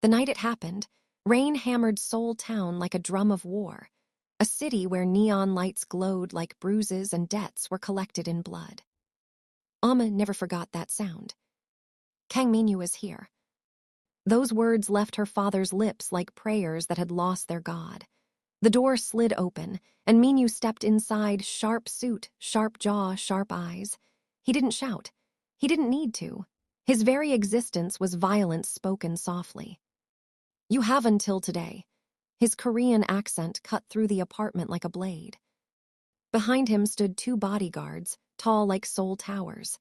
The night it happened, rain hammered Seoul town like a drum of war, a city where neon lights glowed like bruises and debts were collected in blood. Amma never forgot that sound. Kang Minyu is here. Those words left her father's lips like prayers that had lost their god. The door slid open, and Minyu stepped inside, sharp suit, sharp jaw, sharp eyes. He didn't shout. He didn't need to. His very existence was violence spoken softly. You have until today. His Korean accent cut through the apartment like a blade. Behind him stood two bodyguards, tall like Seoul towers.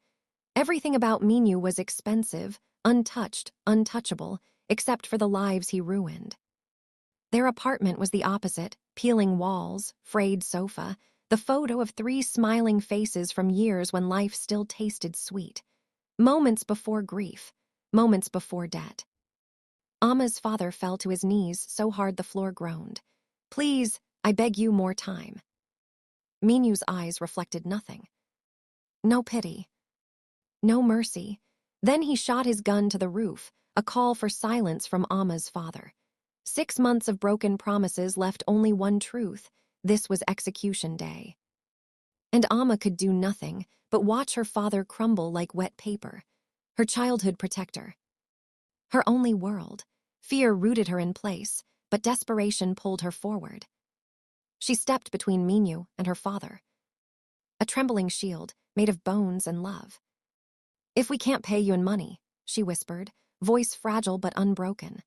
Everything about Minyu was expensive, untouched, untouchable, except for the lives he ruined. Their apartment was the opposite, peeling walls, frayed sofa, the photo of three smiling faces from years when life still tasted sweet. Moments before grief, moments before debt. Amma's father fell to his knees so hard the floor groaned. Please, I beg you more time. Minyu's eyes reflected nothing. No pity. No mercy. Then he shot his gun to the roof, a call for silence from Amma's father. 6 months of broken promises left only one truth. This was execution day. And Amma could do nothing but watch her father crumble like wet paper. Her childhood protector. Her only world. Fear rooted her in place, but desperation pulled her forward. She stepped between Minyu and her father. A trembling shield, made of bones and love. If we can't pay you in money, she whispered, voice fragile but unbroken.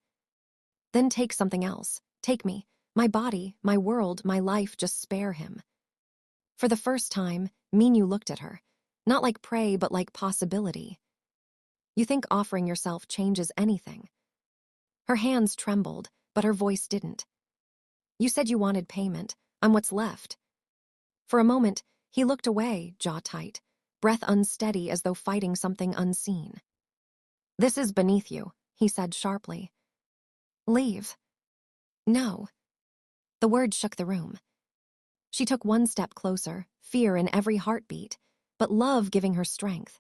Then take something else. Take me, my body, my world, my life, just spare him. For the first time, Minyu looked at her, not like prey but like possibility. You think offering yourself changes anything? Her hands trembled, but her voice didn't. You said you wanted payment. I'm what's left. For a moment, he looked away, jaw tight, breath unsteady as though fighting something unseen. This is beneath you, he said sharply. Leave. No. The words shook the room. She took one step closer, fear in every heartbeat, but love giving her strength.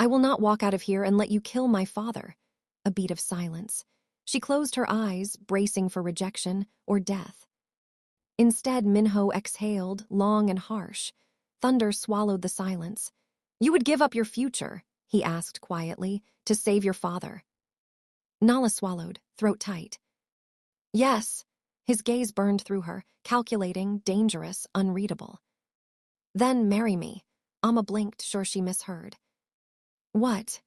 I will not walk out of here and let you kill my father. A beat of silence. She closed her eyes, bracing for rejection or death. Instead, Minho exhaled, long and harsh. Thunder swallowed the silence. You would give up your future, he asked quietly, to save your father. Nala swallowed, throat tight. Yes. His gaze burned through her, calculating, dangerous, unreadable. Then marry me. Amma blinked, sure she misheard. What?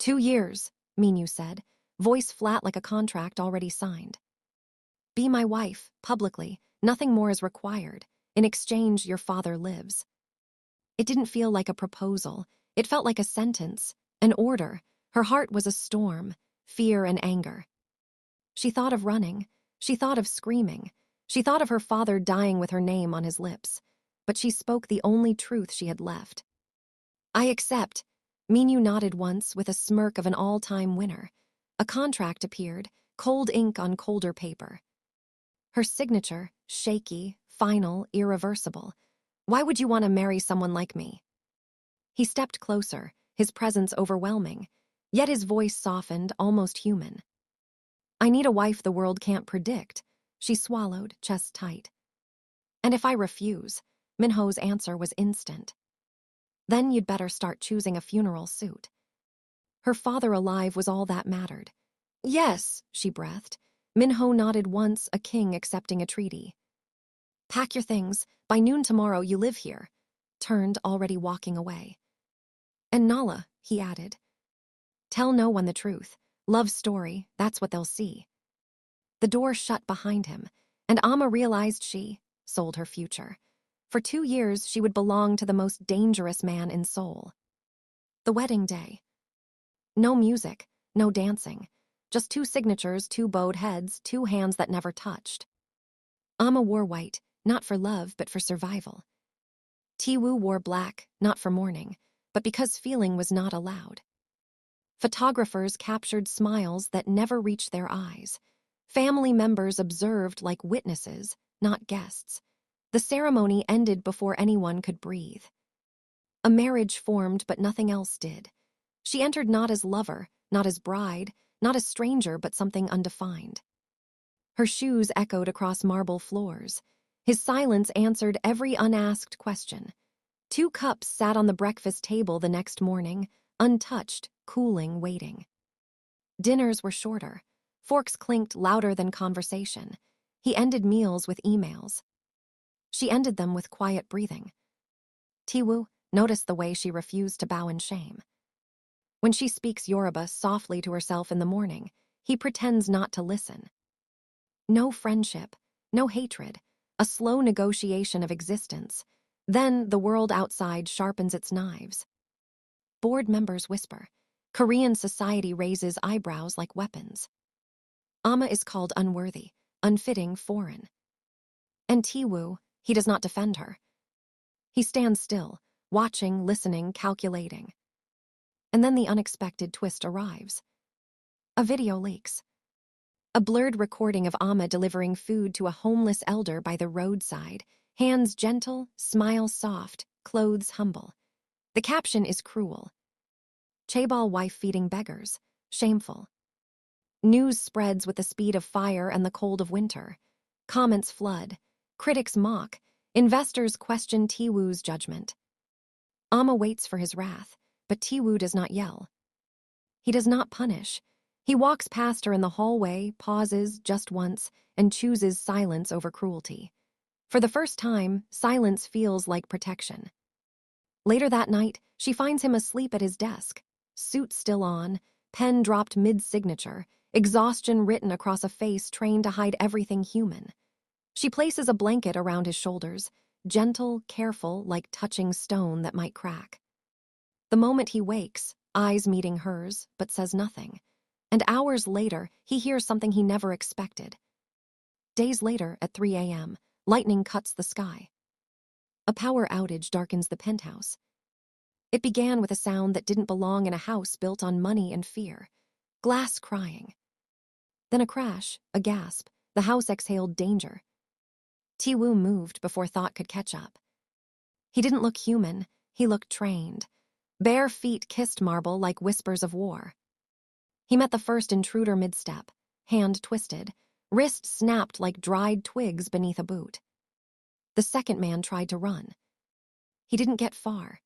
2 years, Minyu said, voice flat like a contract already signed. Be my wife, publicly. Nothing more is required. In exchange, your father lives. It didn't feel like a proposal. It felt like a sentence, an order. Her heart was a storm, fear and anger. She thought of running. She thought of screaming. She thought of her father dying with her name on his lips. But she spoke the only truth she had left. I accept. Minyu nodded once with a smirk of an all-time winner. A contract appeared, cold ink on colder paper. Her signature, shaky, final, irreversible. Why would you want to marry someone like me? He stepped closer, his presence overwhelming, yet his voice softened, almost human. I need a wife the world can't predict. She swallowed, chest tight. And if I refuse, Minho's answer was instant. Then you'd better start choosing a funeral suit. Her father alive was all that mattered. Yes, she breathed. Minho nodded once, a king accepting a treaty. Pack your things. By noon tomorrow you live here. Turned, already walking away. And Nala, he added. Tell no one the truth. Love story, that's what they'll see. The door shut behind him, and Amma realized she sold her future. For 2 years, she would belong to the most dangerous man in Seoul. The wedding day. No music, no dancing. Just 2 signatures, 2 bowed heads, 2 hands that never touched. Amma wore white, not for love, but for survival. Tiwoo wore black, not for mourning, but because feeling was not allowed. Photographers captured smiles that never reached their eyes. Family members observed like witnesses, not guests. The ceremony ended before anyone could breathe. A marriage formed, but nothing else did. She entered not as lover, not as bride, not a stranger but something undefined. Her shoes echoed across marble floors. His silence answered every unasked question. 2 cups sat on the breakfast table the next morning, untouched, cooling, waiting. Dinners were shorter. Forks clinked louder than conversation. He ended meals with emails. She ended them with quiet breathing. Tiwoo noticed the way she refused to bow in shame. When she speaks Yoruba softly to herself in the morning, he pretends not to listen. No friendship, no hatred, a slow negotiation of existence. Then the world outside sharpens its knives. Board members whisper. Korean society raises eyebrows like weapons. Amma is called unworthy, unfitting, foreign. And Tiwoo, he does not defend her. He stands still, watching, listening, calculating. And then the unexpected twist arrives. A video leaks. A blurred recording of Amma delivering food to a homeless elder by the roadside, hands gentle, smile soft, clothes humble. The caption is cruel. Chaebol wife feeding beggars, shameful. News spreads with the speed of fire and the cold of winter. Comments flood. Critics mock. Investors question Tiwoo's judgment. Amma waits for his wrath, but Tiwoo does not yell. He does not punish. He walks past her in the hallway, pauses just once, and chooses silence over cruelty. For the first time, silence feels like protection. Later that night, she finds him asleep at his desk, suit still on, pen dropped mid-signature, exhaustion written across a face trained to hide everything human. She places a blanket around his shoulders, gentle, careful, like touching stone that might crack. The moment he wakes, eyes meeting hers, but says nothing. And hours later, he hears something he never expected. Days later, at 3 a.m., lightning cuts the sky. A power outage darkens the penthouse. It began with a sound that didn't belong in a house built on money and fear. Glass crying. Then a crash, a gasp. The house exhaled danger. Tiwoo moved before thought could catch up. He didn't look human. He looked trained. Bare feet kissed marble like whispers of war. He met the first intruder mid-step, hand twisted, wrist snapped like dried twigs beneath a boot. The second man tried to run. He didn't get far.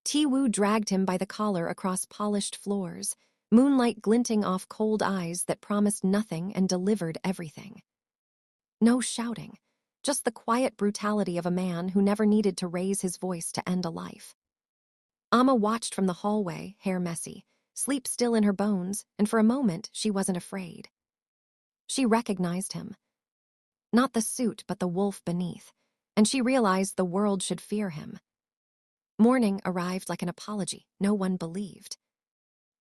Tiwoo dragged him by the collar across polished floors, moonlight glinting off cold eyes that promised nothing and delivered everything. No shouting, just the quiet brutality of a man who never needed to raise his voice to end a life. Amma watched from the hallway, hair messy, sleep still in her bones, and for a moment she wasn't afraid. She recognized him. Not the suit, but the wolf beneath, and she realized the world should fear him. Morning arrived like an apology no one believed.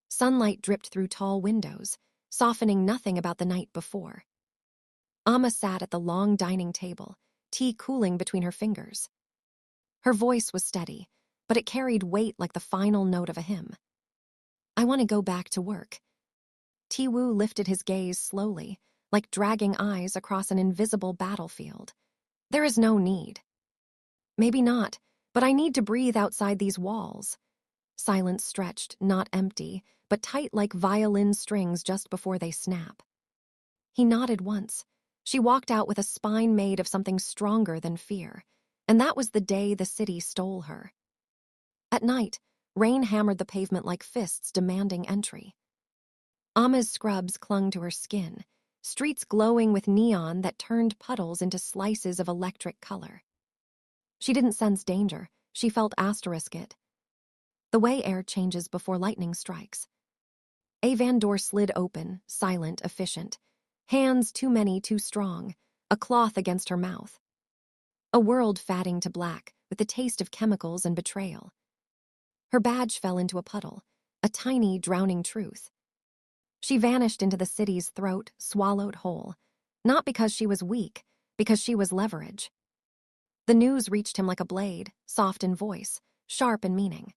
Sunlight dripped through tall windows, softening nothing about the night before. Amma sat at the long dining table, tea cooling between her fingers. Her voice was steady, but it carried weight like the final note of a hymn. I want to go back to work. Tiwoo lifted his gaze slowly, like dragging eyes across an invisible battlefield. There is no need. Maybe not, but I need to breathe outside these walls. Silence stretched, not empty, but tight like violin strings just before they snap. He nodded once. She walked out with a spine made of something stronger than fear, and that was the day the city stole her. At night, rain hammered the pavement like fists demanding entry. Amma's scrubs clung to her skin, streets glowing with neon that turned puddles into slices of electric color. She didn't sense danger, she felt it. The way air changes before lightning strikes. A van door slid open, silent, efficient. Hands too many, too strong, a cloth against her mouth. A world fatting to black, with the taste of chemicals and betrayal. Her badge fell into a puddle, a tiny, drowning truth. She vanished into the city's throat, swallowed whole. Not because she was weak, because she was leverage. The news reached him like a blade, soft in voice, sharp in meaning.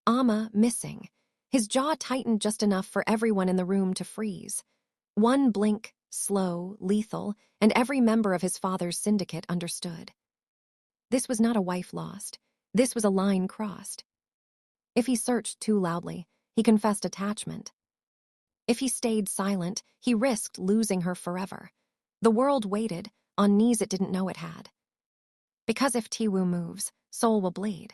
Amma missing. His jaw tightened just enough for everyone in the room to freeze. One blink, slow, lethal, and every member of his father's syndicate understood. This was not a wife lost. This was a line crossed. If he searched too loudly, he confessed attachment. If he stayed silent, he risked losing her forever. The world waited, on knees it didn't know it had. Because if Tiwoo moves, Seoul will bleed.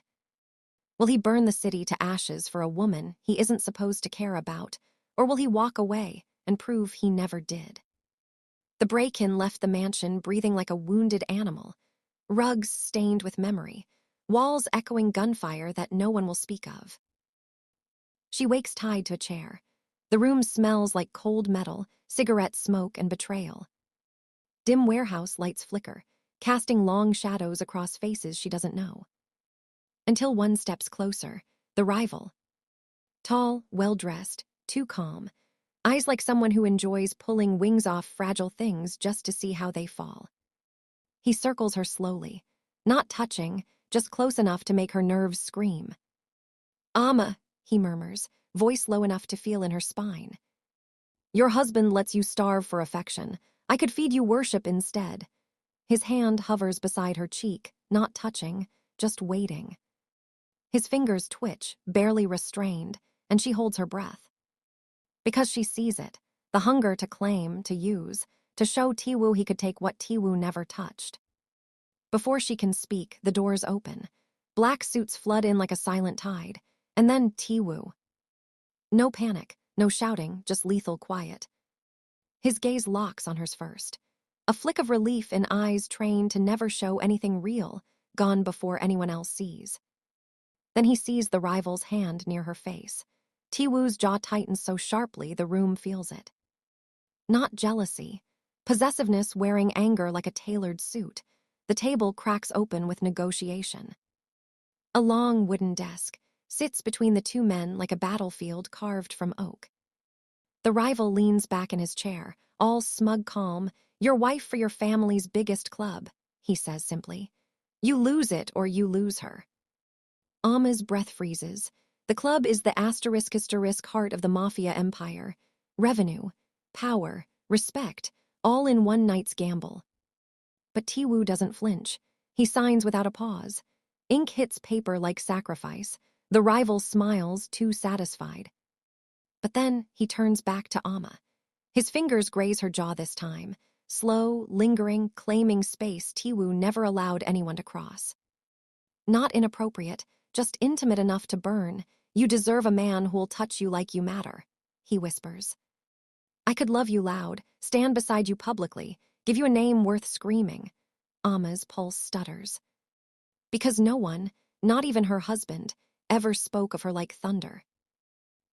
Will he burn the city to ashes for a woman he isn't supposed to care about, or will he walk away and prove he never did? The break-in left the mansion breathing like a wounded animal, rugs stained with memory, walls echoing gunfire that no one will speak of. She wakes tied to a chair. The room smells like cold metal, cigarette smoke, and betrayal. Dim warehouse lights flicker, casting long shadows across faces she doesn't know. Until one steps closer, the rival. Tall, well-dressed, too calm, eyes like someone who enjoys pulling wings off fragile things just to see how they fall. He circles her slowly, not touching, just close enough to make her nerves scream. "Ama," he murmurs, voice low enough to feel in her spine. "Your husband lets you starve for affection. I could feed you worship instead." His hand hovers beside her cheek, not touching, just waiting. His fingers twitch, barely restrained, and she holds her breath. Because she sees it, the hunger to claim, to use, to show Tiwoo he could take what Tiwoo never touched. Before she can speak, the doors open. Black suits flood in like a silent tide, and then Tiwoo. No panic, no shouting, just lethal quiet. His gaze locks on hers first. A flick of relief in eyes trained to never show anything real, gone before anyone else sees. Then he sees the rival's hand near her face. Tiwoo's jaw tightens so sharply the room feels it. Not jealousy. Possessiveness wearing anger like a tailored suit. The table cracks open with negotiation. A long wooden desk sits between the two men like a battlefield carved from oak. The rival leans back in his chair, all smug calm. "Your wife for your family's biggest club," he says simply. "You lose it or you lose her." Ama's breath freezes. The club is the asterisk heart of the Mafia empire. Revenue, power, respect, all in one night's gamble. But Tiwoo doesn't flinch. He signs without a pause. Ink hits paper like sacrifice. The rival smiles, too satisfied. But then he turns back to Ama. His fingers graze her jaw this time. Slow, lingering, claiming space Tiwoo never allowed anyone to cross. Not inappropriate, just intimate enough to burn. "You deserve a man who'll touch you like you matter," he whispers. "I could love you loud, stand beside you publicly, give you a name worth screaming." Ama's pulse stutters. Because no one, not even her husband, ever spoke of her like thunder.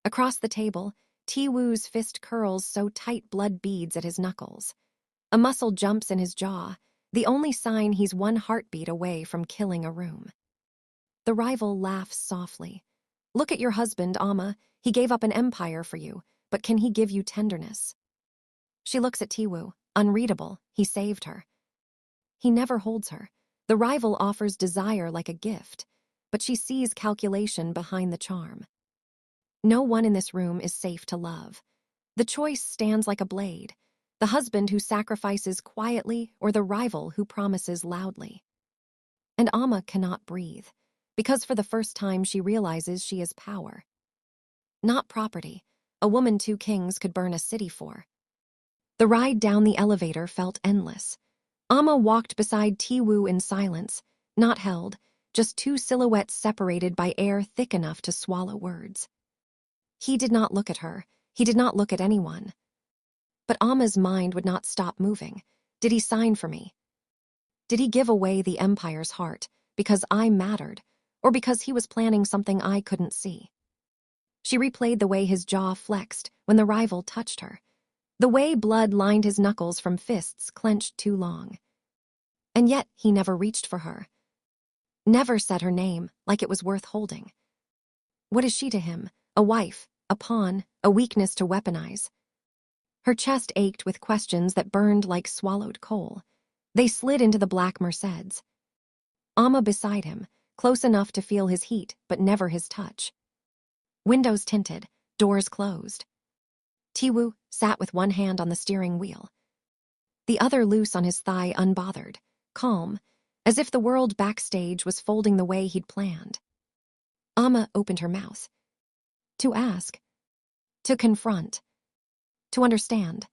Across the table, Tiwoo's fist curls so tight blood beads at his knuckles. A muscle jumps in his jaw, the only sign he's one heartbeat away from killing a room. The rival laughs softly. "Look at your husband, Ama. He gave up an empire for you, but can he give you tenderness?" She looks at Tiwoo. Unreadable, he saved her. He never holds her. The rival offers desire like a gift, but she sees calculation behind the charm. No one in this room is safe to love. The choice stands like a blade. The husband who sacrifices quietly or the rival who promises loudly. And Ama cannot breathe, because for the first time she realizes she is power. Not property, a woman two kings could burn a city for. The ride down the elevator felt endless. Ama walked beside Tiwoo in silence, not held, just two silhouettes separated by air thick enough to swallow words. He did not look at her. He did not look at anyone. But Ama's mind would not stop moving. Did he sign for me? Did he give away the empire's heart because I mattered, or because he was planning something I couldn't see? She replayed the way his jaw flexed when the rival touched her, the way blood lined his knuckles from fists clenched too long. And yet he never reached for her. Never said her name like it was worth holding. What is she to him? A wife, a pawn, a weakness to weaponize. Her chest ached with questions that burned like swallowed coal. They slid into the black Mercedes. Ama beside him, close enough to feel his heat but never his touch. Windows tinted, doors closed. Tiwoo sat with one hand on the steering wheel, the other loose on his thigh, unbothered, calm, as if the world backstage was folding the way he'd planned. Ama opened her mouth. To ask. To confront. to understand.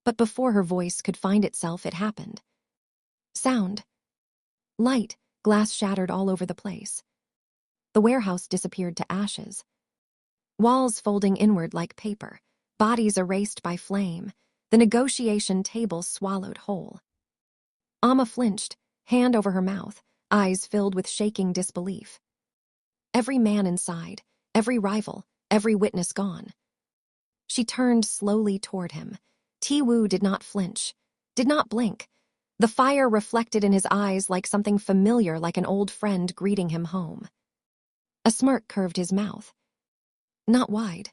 But before her voice could find itself, it happened. Sound. Light, glass shattered all over the place. The warehouse disappeared to ashes. Walls folding inward like paper, bodies erased by flame, the negotiation table swallowed whole. Amma flinched, hand over her mouth, eyes filled with shaking disbelief. Every man inside, every rival, every witness gone. She turned slowly toward him. Ti-woo did not flinch, did not blink. The fire reflected in his eyes like something familiar, like an old friend greeting him home. A smirk curved his mouth. Not wide,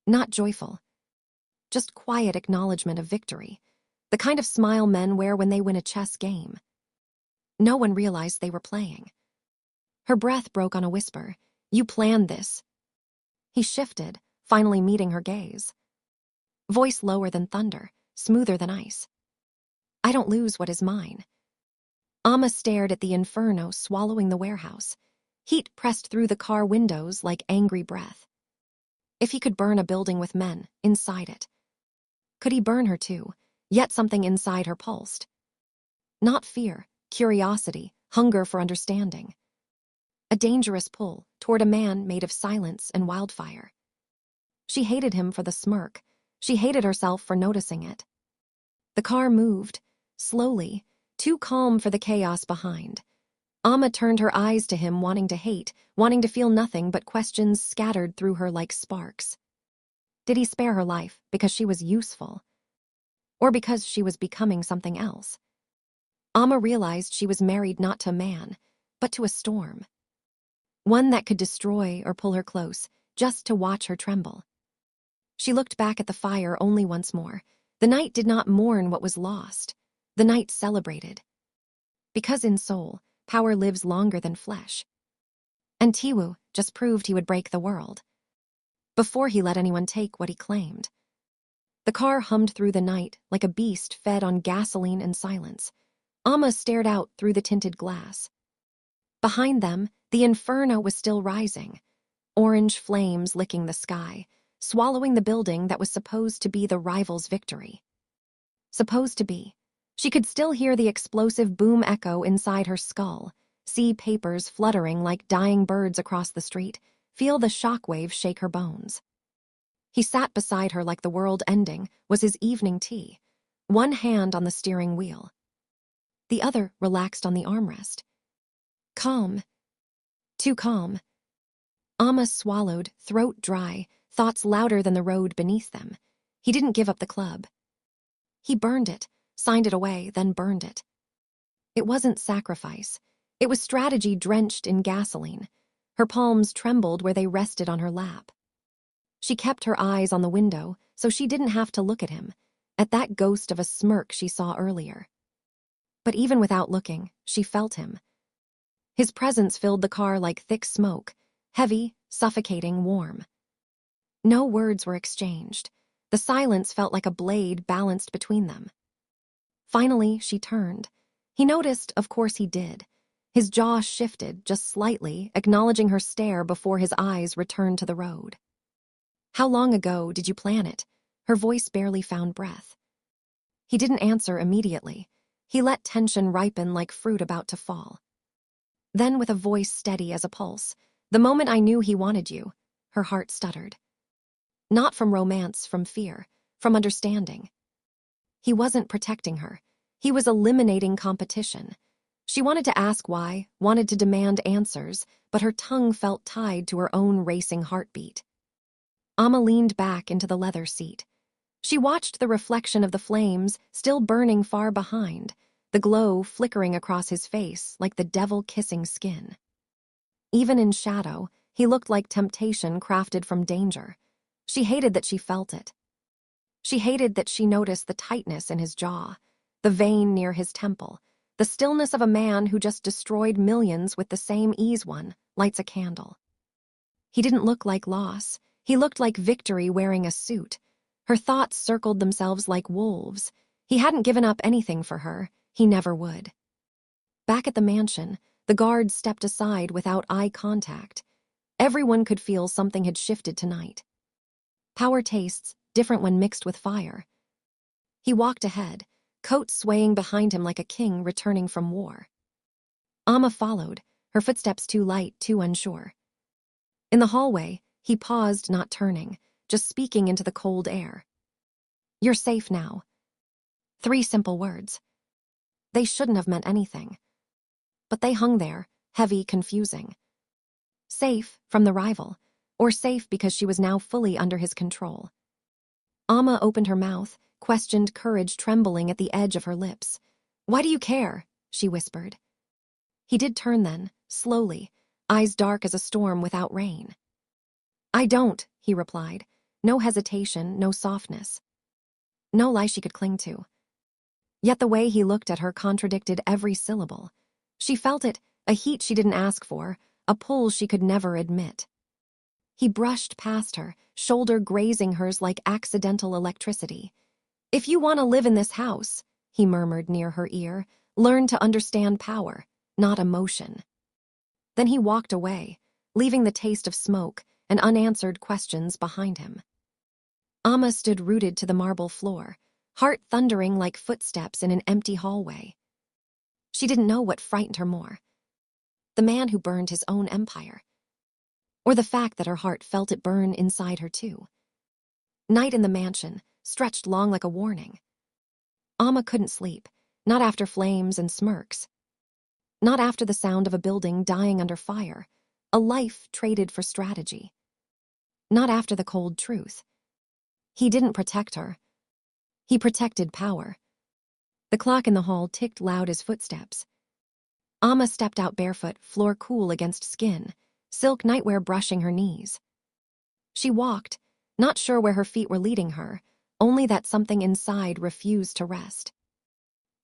not joyful, just quiet acknowledgement of victory, the kind of smile men wear when they win a chess game. No one realized they were playing. Her breath broke on a whisper. You planned this. He shifted, finally meeting her gaze. Voice lower than thunder, smoother than ice. I don't lose what is mine. Amma stared at the inferno swallowing the warehouse. Heat pressed through the car windows like angry breath. If he could burn a building with men inside it, could he burn her too? Yet something inside her pulsed. Not fear, curiosity, hunger for understanding. A dangerous pull toward a man made of silence and wildfire. She hated him for the smirk. She hated herself for noticing it. The car moved, slowly, too calm for the chaos behind. Amma turned her eyes to him, wanting to hate, wanting to feel nothing but questions scattered through her like sparks. Did he spare her life because she was useful? Or because she was becoming something else? Amma realized she was married not to a man, but to a storm. One that could destroy or pull her close, just to watch her tremble. She looked back at the fire only once more. The night did not mourn what was lost. The night celebrated. Because in Seoul, power lives longer than flesh. And Ti-woo just proved he would break the world. Before he let anyone take what he claimed. The car hummed through the night like a beast fed on gasoline and silence. Amma stared out through the tinted glass. Behind them, the inferno was still rising. Orange flames licking the sky, swallowing the building that was supposed to be the rival's victory. Supposed to be. She could still hear the explosive boom echo inside her skull, see papers fluttering like dying birds across the street, feel the shockwave shake her bones. He sat beside her like the world ending was his evening tea, one hand on the steering wheel. The other relaxed on the armrest. Calm. Too calm. Amma swallowed, throat dry, thoughts louder than the road beneath them. He didn't give up the club. He burned it, signed it away, then burned it. It wasn't sacrifice. It was strategy drenched in gasoline. Her palms trembled where they rested on her lap. She kept her eyes on the window so she didn't have to look at him, at that ghost of a smirk she saw earlier. But even without looking, she felt him. His presence filled the car like thick smoke, heavy, suffocating, warm. No words were exchanged. The silence felt like a blade balanced between them. Finally, she turned. He noticed, of course he did. His jaw shifted just slightly, acknowledging her stare before his eyes returned to the road. How long ago did you plan it? Her voice barely found breath. He didn't answer immediately. He let tension ripen like fruit about to fall. Then, with a voice steady as a pulse, the moment I knew he wanted you, her heart stuttered. Not from romance, from fear, from understanding. He wasn't protecting her. He was eliminating competition. She wanted to ask why, wanted to demand answers, but her tongue felt tied to her own racing heartbeat. Amma leaned back into the leather seat. She watched the reflection of the flames still burning far behind, the glow flickering across his face like the devil kissing skin. Even in shadow, he looked like temptation crafted from danger. She hated that she felt it. She hated that she noticed the tightness in his jaw, the vein near his temple, the stillness of a man who just destroyed millions with the same ease one lights a candle. He didn't look like loss. He looked like victory wearing a suit. Her thoughts circled themselves like wolves. He hadn't given up anything for her. He never would. Back at the mansion, the guards stepped aside without eye contact. Everyone could feel something had shifted tonight. Power tastes different when mixed with fire. He walked ahead, coat swaying behind him like a king returning from war. Amma followed, her footsteps too light, too unsure. In the hallway, he paused, not turning, just speaking into the cold air. "You're safe now." 3 simple words. They shouldn't have meant anything. But they hung there, heavy, confusing. Safe from the rival, or safe because she was now fully under his control. Amma opened her mouth, questioned courage trembling at the edge of her lips. "Why do you care?" she whispered. He did turn then, slowly, eyes dark as a storm without rain. "I don't," he replied. No hesitation, no softness. No lie she could cling to. Yet the way he looked at her contradicted every syllable. She felt it, a heat she didn't ask for, a pull she could never admit. He brushed past her, shoulder grazing hers like accidental electricity. "If you want to live in this house," he murmured near her ear, "learn to understand power, not emotion." Then he walked away, leaving the taste of smoke and unanswered questions behind him. Amma stood rooted to the marble floor, heart thundering like footsteps in an empty hallway. She didn't know what frightened her more. The man who burned his own empire. Or the fact that her heart felt it burn inside her too. Night in the mansion stretched long like a warning. Amma couldn't sleep, not after flames and smirks. Not after the sound of a building dying under fire, a life traded for strategy. Not after the cold truth. He didn't protect her. He protected power. The clock in the hall ticked loud as footsteps. Amma stepped out barefoot, floor cool against skin, silk nightwear brushing her knees. She walked, not sure where her feet were leading her, only that something inside refused to rest.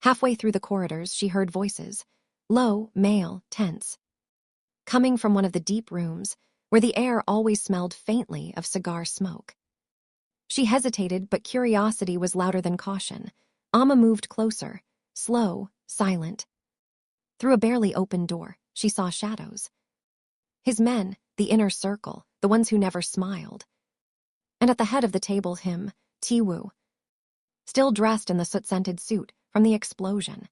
Halfway through the corridors, she heard voices, low, male, tense. Coming from one of the deep rooms, where the air always smelled faintly of cigar smoke. She hesitated, but curiosity was louder than caution. Amma moved closer, slow, silent. Through a barely open door, she saw shadows. His men, the inner circle, the ones who never smiled. And at the head of the table him, Tiwoo. Still dressed in the soot-scented suit from the explosion.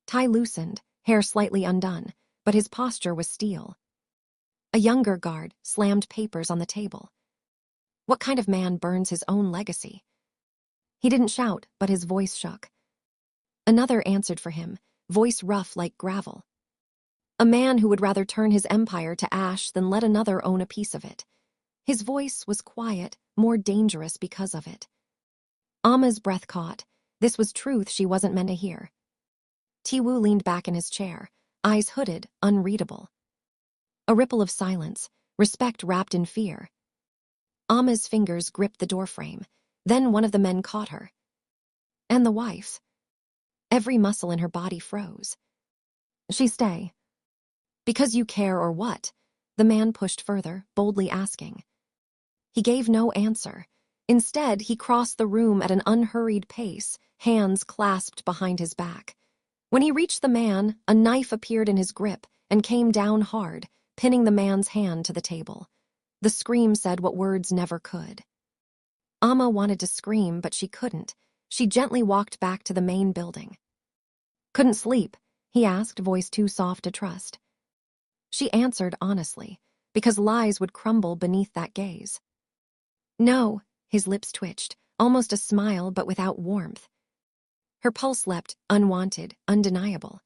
Tie loosened, hair slightly undone, but his posture was steel. A younger guard slammed papers on the table. What kind of man burns his own legacy? He didn't shout, but his voice shook. Another answered for him, voice rough like gravel. A man who would rather turn his empire to ash than let another own a piece of it. His voice was quiet, more dangerous because of it. Amma's breath caught. This was truth she wasn't meant to hear. Tiwoo leaned back in his chair, eyes hooded, unreadable. A ripple of silence, respect wrapped in fear. Amma's fingers gripped the doorframe. Then one of the men caught her. And the wife's. Every muscle in her body froze. "She stay." "Because you care or what?" The man pushed further, boldly asking. He gave no answer. Instead, he crossed the room at an unhurried pace, hands clasped behind his back. When he reached the man, a knife appeared in his grip and came down hard, pinning the man's hand to the table. The scream said what words never could. Amma wanted to scream, but she couldn't. She gently walked back to the main building. "Couldn't sleep?" he asked, voice too soft to trust. She answered honestly, because lies would crumble beneath that gaze. "No," his lips twitched, almost a smile but without warmth. Her pulse leapt, unwanted, undeniable.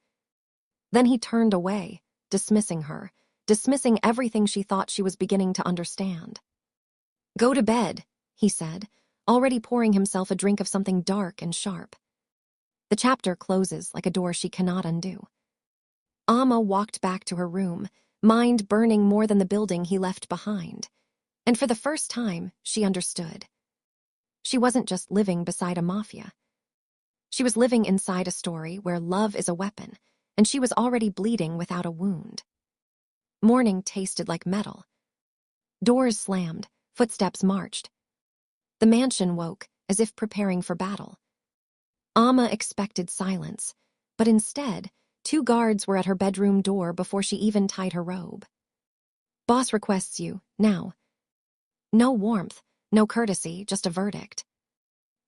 Then he turned away, dismissing her, dismissing everything she thought she was beginning to understand. "Go to bed," he said, already pouring himself a drink of something dark and sharp. The chapter closes like a door she cannot undo. Amma walked back to her room, mind burning more than the building he left behind. And for the first time, she understood. She wasn't just living beside a mafia. She was living inside a story where love is a weapon, and she was already bleeding without a wound. Morning tasted like metal. Doors slammed, footsteps marched. The mansion woke, as if preparing for battle. Amma expected silence, but instead, 2 guards were at her bedroom door before she even tied her robe. "Boss requests you, now." No warmth, No courtesy, just a verdict.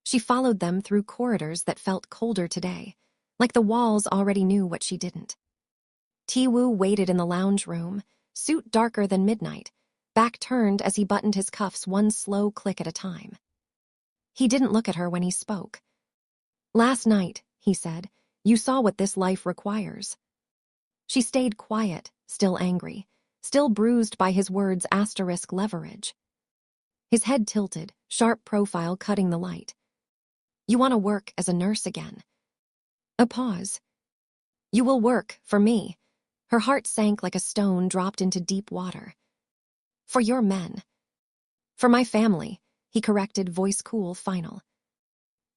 She followed them through corridors that felt colder today, like the walls already knew what she didn't. Tiwoo waited in the lounge room, suit darker than midnight, back turned as he buttoned his cuffs one slow click at a time. He didn't look at her when he spoke. "Last night," he said, "you saw what this life requires." She stayed quiet, still angry, still bruised by his words * leverage. His head tilted, sharp profile cutting the light. "You want to work as a nurse again." A pause. "You will work, for me." Her heart sank like a stone dropped into deep water. "For your men." "For my family," he corrected, voice cool, final.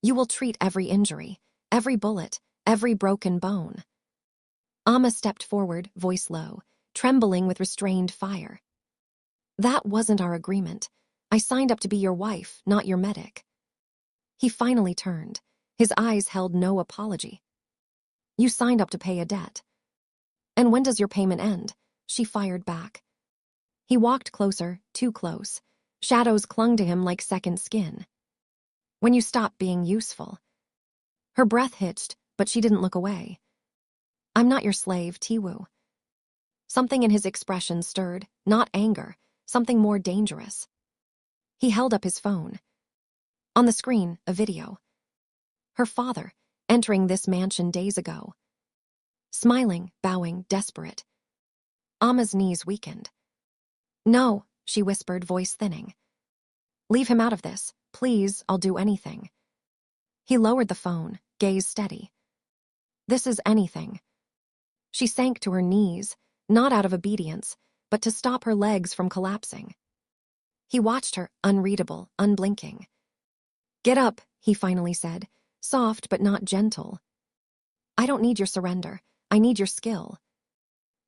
"You will treat every injury, every bullet, every broken bone." Amma stepped forward, voice low, trembling with restrained fire. "That wasn't our agreement. I signed up to be your wife, not your medic." He finally turned. His eyes held no apology. "You signed up to pay a debt." "And when does your payment end?" she fired back. He walked closer, too close. Shadows clung to him like second skin. "When you stop being useful." Her breath hitched, but she didn't look away. "I'm not your slave, Tiwoo." Something in his expression stirred, not anger, something more dangerous. He held up his phone. On the screen, a video. Her father, entering this mansion days ago. Smiling, bowing, desperate. Amma's knees weakened. "No," she whispered, voice thinning. "Leave him out of this. Please, I'll do anything." He lowered the phone, gaze steady. "This is anything." She sank to her knees, not out of obedience, but to stop her legs from collapsing. He watched her, unreadable, unblinking. "Get up," he finally said, soft but not gentle. "I don't need your surrender. I need your skill."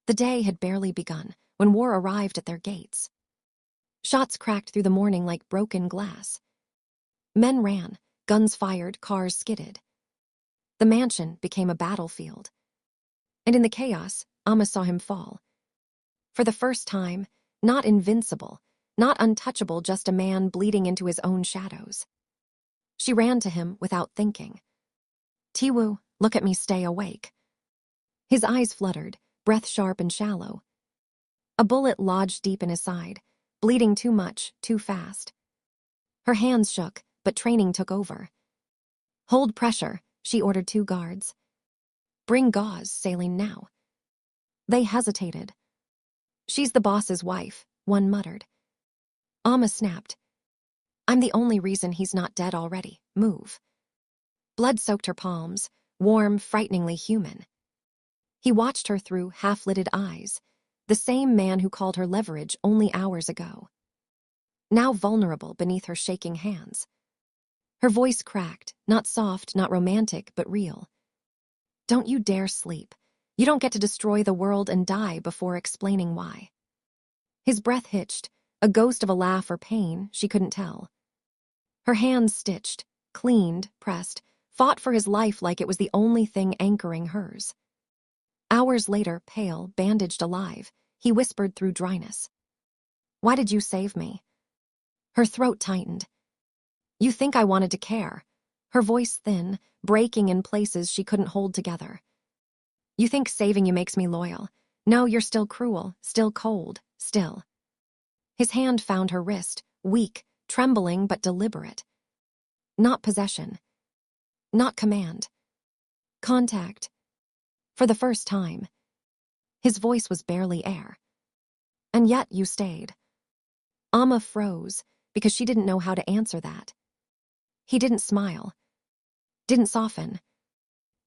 The day had barely begun when war arrived at their gates. Shots cracked through the morning like broken glass. Men ran, guns fired, cars skidded. The mansion became a battlefield. And in the chaos, Amma saw him fall. For the first time, not invincible, not untouchable, just a man bleeding into his own shadows. She ran to him without thinking. "Tiwoo, look at me, stay awake." His eyes fluttered, breath sharp and shallow. A bullet lodged deep in his side, bleeding too much, too fast. Her hands shook, but training took over. "Hold pressure," she ordered 2 guards. "Bring gauze, saline now." They hesitated. "She's the boss's wife," one muttered. Amma snapped. "I'm the only reason he's not dead already. Move." Blood soaked her palms, warm, frighteningly human. He watched her through half-lidded eyes, the same man who called her leverage only hours ago. Now vulnerable beneath her shaking hands. Her voice cracked, not soft, not romantic, but real. "Don't you dare sleep. You don't get to destroy the world and die before explaining why." His breath hitched, a ghost of a laugh or pain, she couldn't tell. Her hands stitched, cleaned, pressed, fought for his life like it was the only thing anchoring hers. Hours later, pale, bandaged alive, he whispered through dryness. "Why did you save me?" Her throat tightened. "You think I wanted to care." Her voice thin, breaking in places she couldn't hold together. "You think saving you makes me loyal. No, you're still cruel, still cold, still." His hand found her wrist, weak, trembling but deliberate. Not possession. Not command. Contact. For the first time. His voice was barely air. "And yet you stayed." Amma froze, because she didn't know how to answer that. He didn't smile. Didn't soften.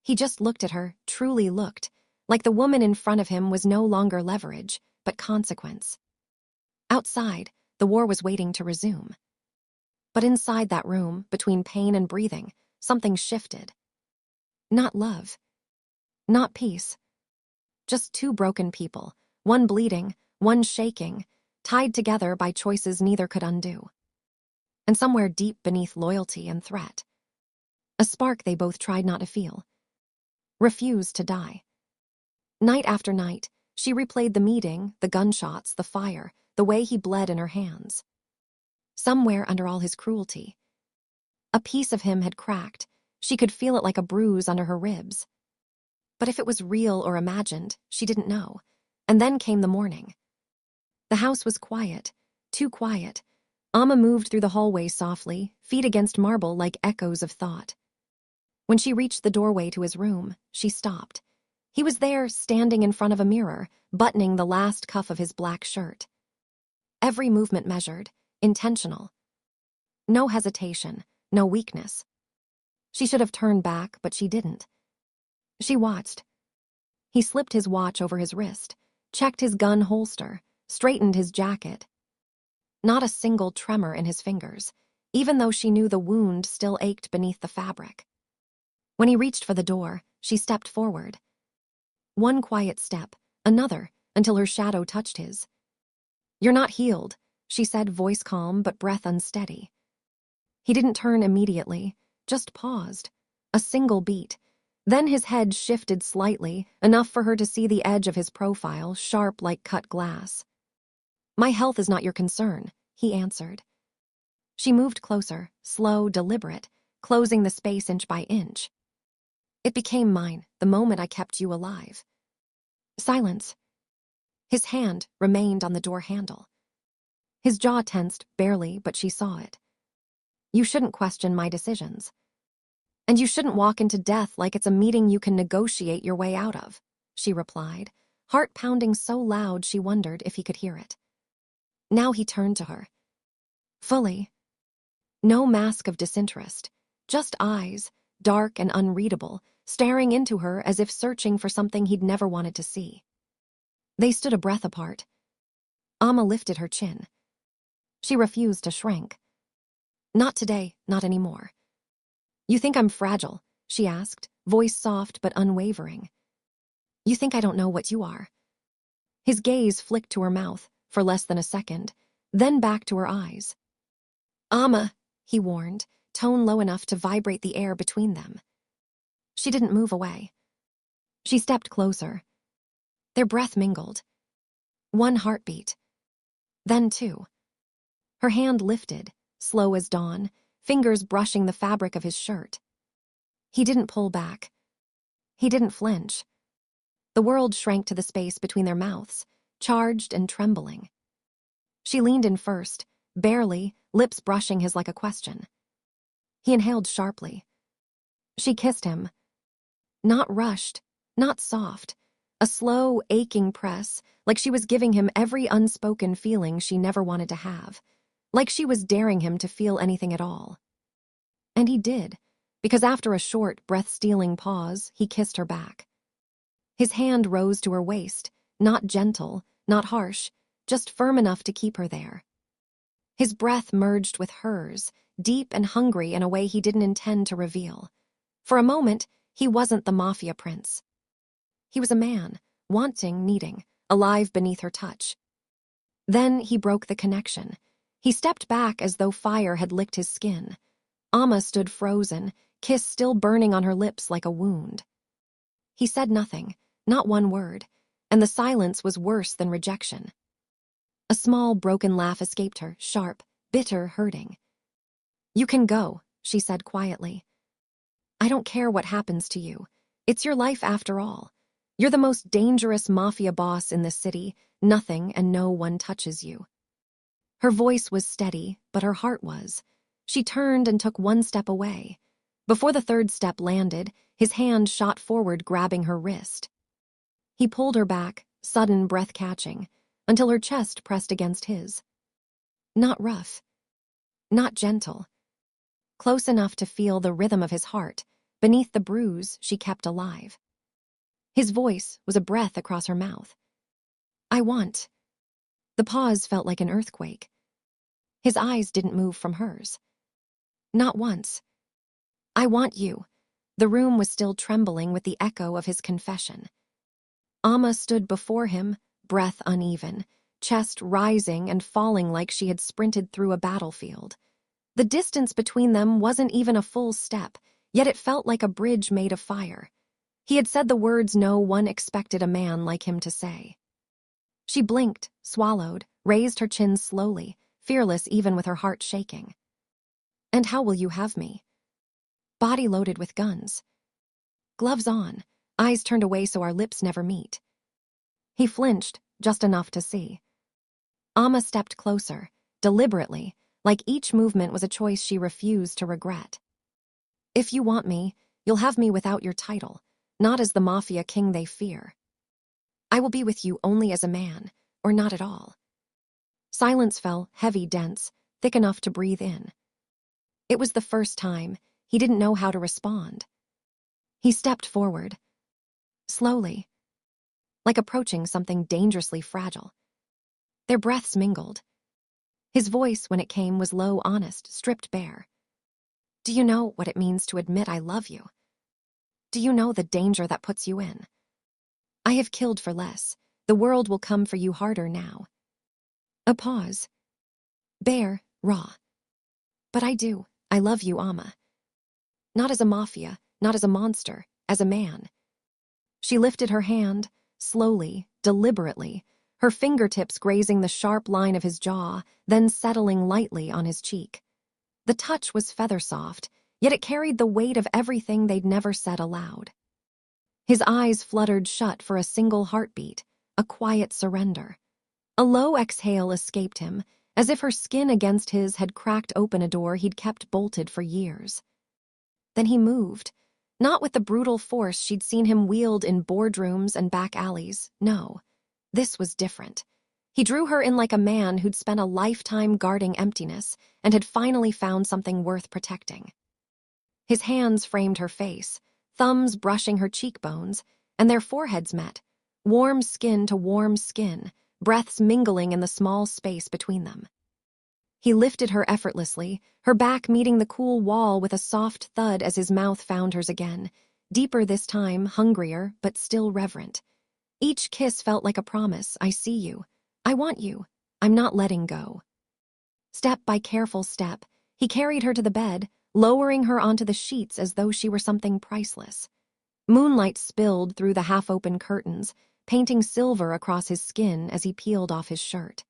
He just looked at her, truly looked, like the woman in front of him was no longer leverage, but consequence. Outside, the war was waiting to resume. But inside that room, between pain and breathing, something shifted. Not love. Not peace. Just 2 broken people, one bleeding, one shaking, tied together by choices neither could undo. And somewhere deep beneath loyalty and threat, a spark they both tried not to feel. Refused to die. Night after night, she replayed the meeting, the gunshots, the fire, the way he bled in her hands. somewhere under all his cruelty. A piece of him had cracked. She could feel it like a bruise under her ribs. But if it was real or imagined, she didn't know. And then came the morning. The house was quiet, too quiet. Amma moved through the hallway softly, feet against marble like echoes of thought. When she reached the doorway to his room, she stopped. He was there, standing in front of a mirror, buttoning the last cuff of his black shirt. Every movement measured, intentional. No hesitation, no weakness. She should have turned back, but she didn't. She watched. He slipped his watch over his wrist, checked his gun holster, straightened his jacket. Not a single tremor in his fingers, even though she knew the wound still ached beneath the fabric. When he reached for the door, she stepped forward. One quiet step, another, until her shadow touched his. "You're not healed," she said, voice calm but breath unsteady. He didn't turn immediately, just paused. A single beat. Then his head shifted slightly, enough for her to see the edge of his profile, sharp like cut glass. "My health is not your concern," he answered. She moved closer, slow, deliberate, closing the space inch by inch. "It became mine the moment I kept you alive." Silence. His hand remained on the door handle. His jaw tensed, barely, but she saw it. "You shouldn't question my decisions. And you shouldn't walk into death like it's a meeting you can negotiate your way out of," she replied, heart pounding so loud she wondered if he could hear it. Now he turned to her. Fully. No mask of disinterest, just eyes, dark and unreadable, staring into her as if searching for something he'd never wanted to see. They stood a breath apart. Amma lifted her chin. She refused to shrink. "Not today, not anymore." "You think I'm fragile?" she asked, voice soft but unwavering. "You think I don't know what you are?" His gaze flicked to her mouth for less than a second, then back to her eyes. "Amma," he warned, tone low enough to vibrate the air between them. She didn't move away. She stepped closer. Their breath mingled. One heartbeat. Then two. Her hand lifted, slow as dawn, fingers brushing the fabric of his shirt. He didn't pull back. He didn't flinch. The world shrank to the space between their mouths, charged and trembling. She leaned in first, barely, lips brushing his like a question. He inhaled sharply. She kissed him. Not rushed, not soft. A slow, aching press, like she was giving him every unspoken feeling she never wanted to have. Like she was daring him to feel anything at all. And he did, because after a short, breath-stealing pause, he kissed her back. His hand rose to her waist, not gentle, not harsh, just firm enough to keep her there. His breath merged with hers, deep and hungry in a way he didn't intend to reveal. For a moment, he wasn't the Mafia prince. He was a man, wanting, needing, alive beneath her touch. Then he broke the connection. He stepped back as though fire had licked his skin. Amma stood frozen, kiss still burning on her lips like a wound. He said nothing, not one word, and the silence was worse than rejection. A small, broken laugh escaped her, sharp, bitter, hurting. "You can go," she said quietly. "I don't care what happens to you. It's your life after all. You're the most dangerous mafia boss in this city. Nothing and no one touches you." Her voice was steady, but her heart was. She turned and took one step away. Before the third step landed, his hand shot forward, grabbing her wrist. He pulled her back, sudden breath-catching, until her chest pressed against his. Not rough. Not gentle. Close enough to feel the rhythm of his heart, beneath the bruise she kept alive. His voice was a breath across her mouth. "I want." The pause felt like an earthquake. His eyes didn't move from hers. Not once. "I want you." The room was still trembling with the echo of his confession. Amma stood before him, breath uneven, chest rising and falling like she had sprinted through a battlefield. The distance between them wasn't even a full step, yet it felt like a bridge made of fire. He had said the words no one expected a man like him to say. She blinked, swallowed, raised her chin slowly, fearless even with her heart shaking. "And how will you have me?" "Body loaded with guns. Gloves on, eyes turned away so our lips never meet." He flinched, just enough to see. Amma stepped closer, deliberately, like each movement was a choice she refused to regret. "If you want me, you'll have me without your title, not as the mafia king they fear. I will be with you only as a man, or not at all." Silence fell, heavy, dense, thick enough to breathe in. It was the first time. He didn't know how to respond. He stepped forward, slowly, like approaching something dangerously fragile. Their breaths mingled. His voice, when it came, was low, honest, stripped bare. "Do you know what it means to admit I love you? Do you know the danger that puts you in? I have killed for less. The world will come for you harder now." A pause. Bare, raw. "But I do. I love you, Amma. Not as a mafia, not as a monster, as a man." She lifted her hand, slowly, deliberately, her fingertips grazing the sharp line of his jaw, then settling lightly on his cheek. The touch was feather-soft, yet it carried the weight of everything they'd never said aloud. His eyes fluttered shut for a single heartbeat, a quiet surrender. A low exhale escaped him, as if her skin against his had cracked open a door he'd kept bolted for years. Then he moved, not with the brutal force she'd seen him wield in boardrooms and back alleys. No, this was different. He drew her in like a man who'd spent a lifetime guarding emptiness and had finally found something worth protecting. His hands framed her face, thumbs brushing her cheekbones, and their foreheads met, warm skin to warm skin, breaths mingling in the small space between them. He lifted her effortlessly, her back meeting the cool wall with a soft thud as his mouth found hers again, deeper this time, hungrier, but still reverent. Each kiss felt like a promise. "I see you. I want you. I'm not letting go." Step by careful step, he carried her to the bed, lowering her onto the sheets as though she were something priceless. Moonlight spilled through the half-open curtains, painting silver across his skin as he peeled off his shirt.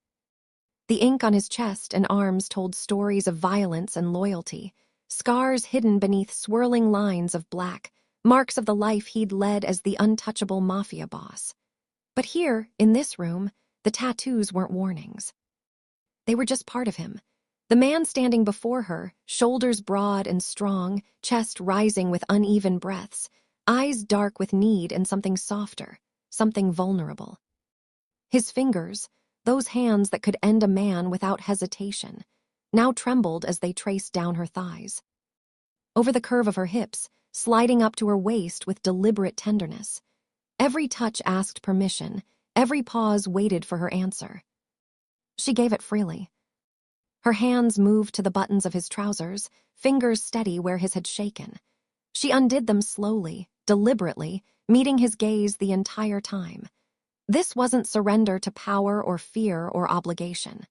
The ink on his chest and arms told stories of violence and loyalty, scars hidden beneath swirling lines of black, marks of the life he'd led as the untouchable mafia boss. But here, in this room, the tattoos weren't warnings. They were just part of him. The man standing before her, shoulders broad and strong, chest rising with uneven breaths, eyes dark with need and something softer, something vulnerable. His fingers, those hands that could end a man without hesitation, now trembled as they traced down her thighs. Over the curve of her hips, sliding up to her waist with deliberate tenderness. Every touch asked permission, every pause waited for her answer. She gave it freely. Her hands moved to the buttons of his trousers, fingers steady where his had shaken. She undid them slowly, deliberately, meeting his gaze the entire time. This wasn't surrender to power or fear or obligation.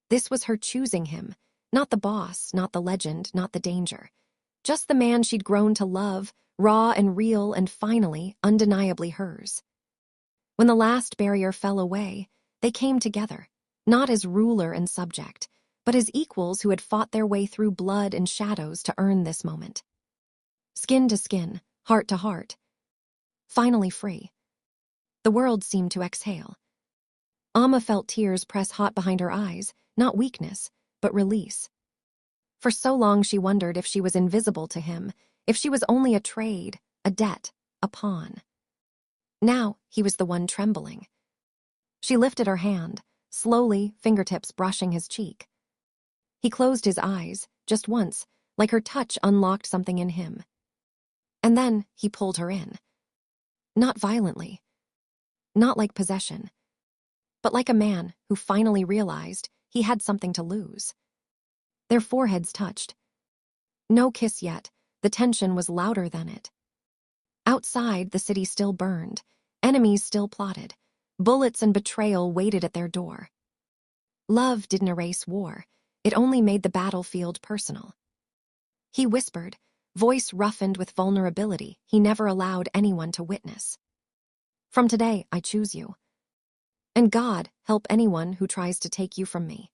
This was her choosing him, not the boss, not the legend, not the danger. Just the man she'd grown to love, raw and real and finally, undeniably hers. When the last barrier fell away, they came together, not as ruler and subject, but as equals who had fought their way through blood and shadows to earn this moment. Skin to skin, heart to heart. Finally free. The world seemed to exhale. Amma felt tears press hot behind her eyes, not weakness, but release. For so long she wondered if she was invisible to him, if she was only a trade, a debt, a pawn. Now he was the one trembling. She lifted her hand, slowly, fingertips brushing his cheek. He closed his eyes, just once, like her touch unlocked something in him. And then he pulled her in. Not violently. Not like possession. But like a man who finally realized he had something to lose. Their foreheads touched. No kiss yet, the tension was louder than it. Outside, the city still burned. Enemies still plotted. Bullets and betrayal waited at their door. Love didn't erase war. It only made the battlefield personal. He whispered, voice roughened with vulnerability he never allowed anyone to witness. "From today, I choose you. And God help anyone who tries to take you from me."